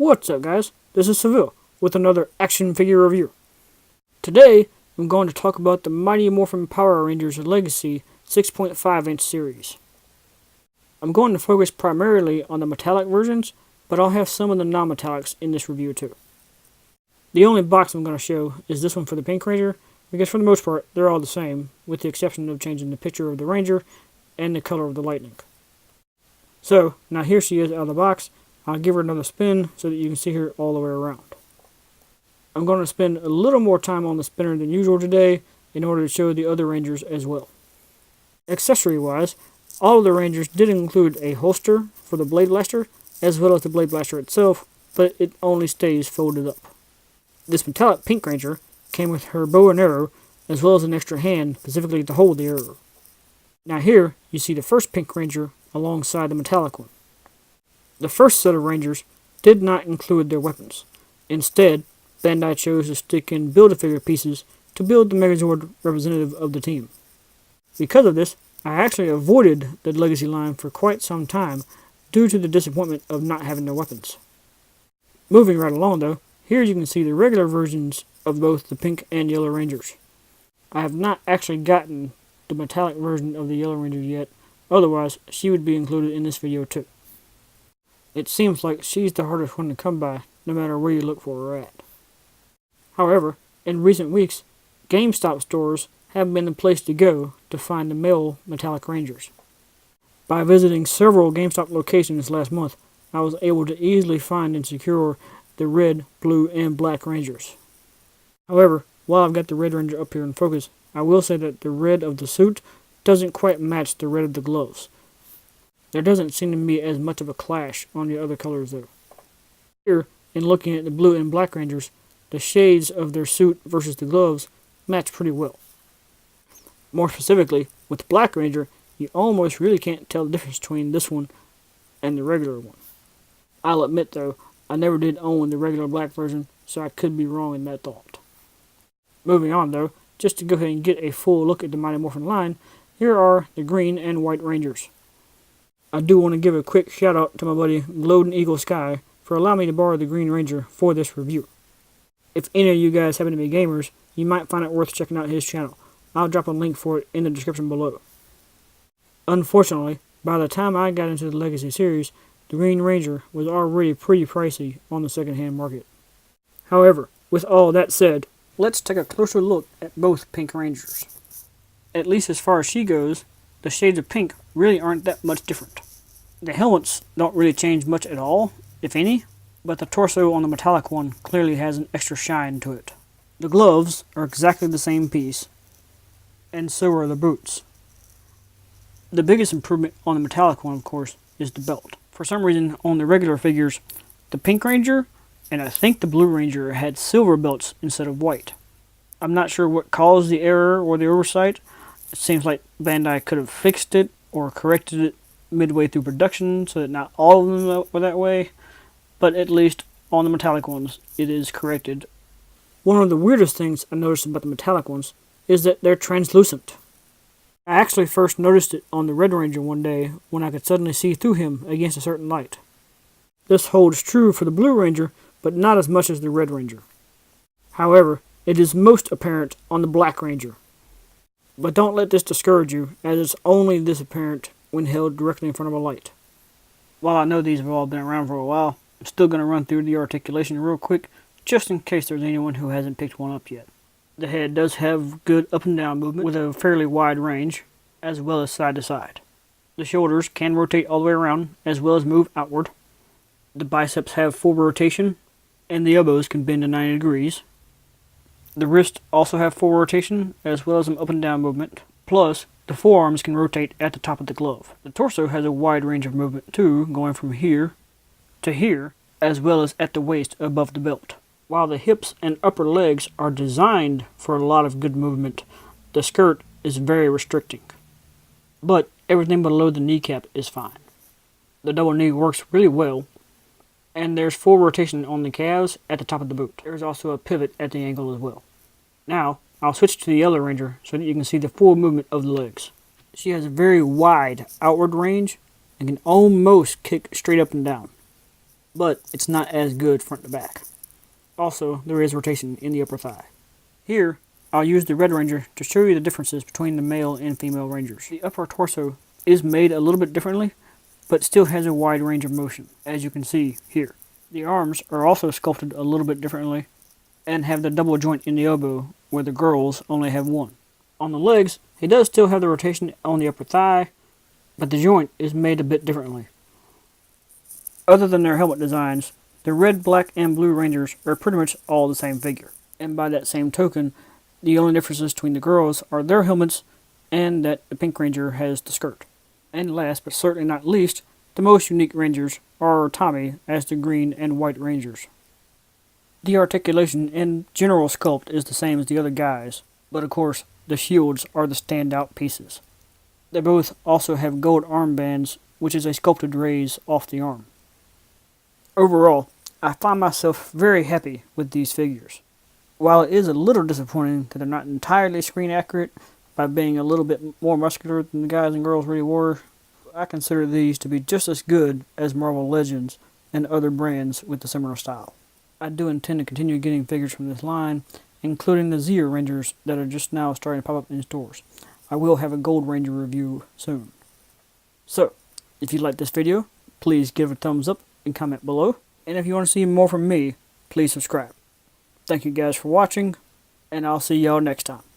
What's up, guys? This is Seville with another action figure review. Today, I'm going to talk about the Mighty Morphin Power Rangers Legacy 6.5-inch series. I'm going to focus primarily on the metallic versions, but I'll have some of the non-metallics in this review too. The only box I'm going to show is this one for the Pink Ranger, because for the most part, they're all the same, with the exception of changing the picture of the Ranger and the color of the lightning. So, now here she is out of the box. I'll give her another spin so that you can see her all the way around. I'm going to spend a little more time on the spinner than usual today in order to show the other Rangers as well. Accessory-wise, all of the Rangers did include a holster for the Blade Blaster, as well as the Blade Blaster itself, but it only stays folded up. This metallic Pink Ranger came with her bow and arrow, as well as an extra hand specifically to hold the arrow. Now here, you see the first Pink Ranger alongside the metallic one. The first set of Rangers did not include their weapons. Instead, Bandai chose to stick in build-a-figure pieces to build the Megazord representative of the team. Because of this, I actually avoided the Legacy line for quite some time due to the disappointment of not having their weapons. Moving right along though, here you can see the regular versions of both the Pink and Yellow Rangers. I have not actually gotten the metallic version of the Yellow Ranger yet, otherwise she would be included in this video too. It seems like she's the hardest one to come by, no matter where you look for her at. However, in recent weeks, GameStop stores have been the place to go to find the male metallic Rangers. By visiting several GameStop locations last month, I was able to easily find and secure the red, blue, and black Rangers. However, while I've got the Red Ranger up here in focus, I will say that the red of the suit doesn't quite match the red of the gloves. There doesn't seem to be as much of a clash on the other colors though. Here, in looking at the blue and black Rangers, the shades of their suit versus the gloves match pretty well. More specifically, with the Black Ranger, you almost really can't tell the difference between this one and the regular one. I'll admit though, I never did own the regular black version, so I could be wrong in that thought. Moving on though, just to go ahead and get a full look at the Mighty Morphin line, here are the green and white Rangers. I do want to give a quick shout out to my buddy Golden Eagle Sky for allowing me to borrow the Green Ranger for this review. If any of you guys happen to be gamers, you might find it worth checking out his channel. I'll drop a link for it in the description below. Unfortunately, by the time I got into the Legacy series, the Green Ranger was already pretty pricey on the second-hand market. However, with all that said, let's take a closer look at both Pink Rangers. At least as far as she goes, the shades of pink really aren't that much different. The helmets don't really change much at all, if any, but the torso on the metallic one clearly has an extra shine to it. The gloves are exactly the same piece, and so are the boots. The biggest improvement on the metallic one, of course, is the belt. For some reason, on the regular figures, the Pink Ranger and I think the Blue Ranger had silver belts instead of white. I'm not sure what caused the error or the oversight. It seems like Bandai could have fixed it or corrected it midway through production so that not all of them were that way, but at least on the metallic ones it is corrected. One of the weirdest things I noticed about the metallic ones is that they're translucent. I actually first noticed it on the Red Ranger one day when I could suddenly see through him against a certain light. This holds true for the Blue Ranger, but not as much as the Red Ranger. However, it is most apparent on the Black Ranger. But don't let this discourage you, as it's only this apparent when held directly in front of a light. While I know these have all been around for a while, I'm still going to run through the articulation real quick, just in case there's anyone who hasn't picked one up yet. The head does have good up and down movement with a fairly wide range, as well as side to side. The shoulders can rotate all the way around, as well as move outward. The biceps have full rotation, and the elbows can bend to 90 degrees. The wrists also have full rotation, as well as some up and down movement. Plus, the forearms can rotate at the top of the glove. The torso has a wide range of movement too, going from here to here, as well as at the waist above the belt. While the hips and upper legs are designed for a lot of good movement, the skirt is very restricting. But everything below the kneecap is fine. The double knee works really well, and there's full rotation on the calves at the top of the boot. There's also a pivot at the ankle as well. Now, I'll switch to the Yellow Ranger so that you can see the full movement of the legs. She has a very wide outward range and can almost kick straight up and down. but it's not as good front to back. Also, there is rotation in the upper thigh. Here, I'll use the Red Ranger to show you the differences between the male and female Rangers. The upper torso is made a little bit differently, but still has a wide range of motion, as you can see here. The arms are also sculpted a little bit differently, and have the double joint in the elbow, where the girls only have one. On the legs, he does still have the rotation on the upper thigh, but the joint is made a bit differently. Other than their helmet designs, the red, black, and blue Rangers are pretty much all the same figure. And by that same token, the only differences between the girls are their helmets and that the Pink Ranger has the skirt. And last but certainly not least, the most unique Rangers are Tommy as the green and white Rangers. The articulation and general sculpt is the same as the other guys, but of course the shields are the standout pieces. They both also have gold armbands, which is a sculpted raise off the arm. Overall, I find myself very happy with these figures. While it is a little disappointing that they're not entirely screen accurate by being a little bit more muscular than the guys and girls really were, I consider these to be just as good as Marvel Legends and other brands with a similar style. I do intend to continue getting figures from this line, including the Zeo Rangers that are just now starting to pop up in stores. I will have a Gold Ranger review soon. So, if you like this video, please give it a thumbs up and comment below. And if you want to see more from me, please subscribe. Thank you guys for watching, and I'll see y'all next time.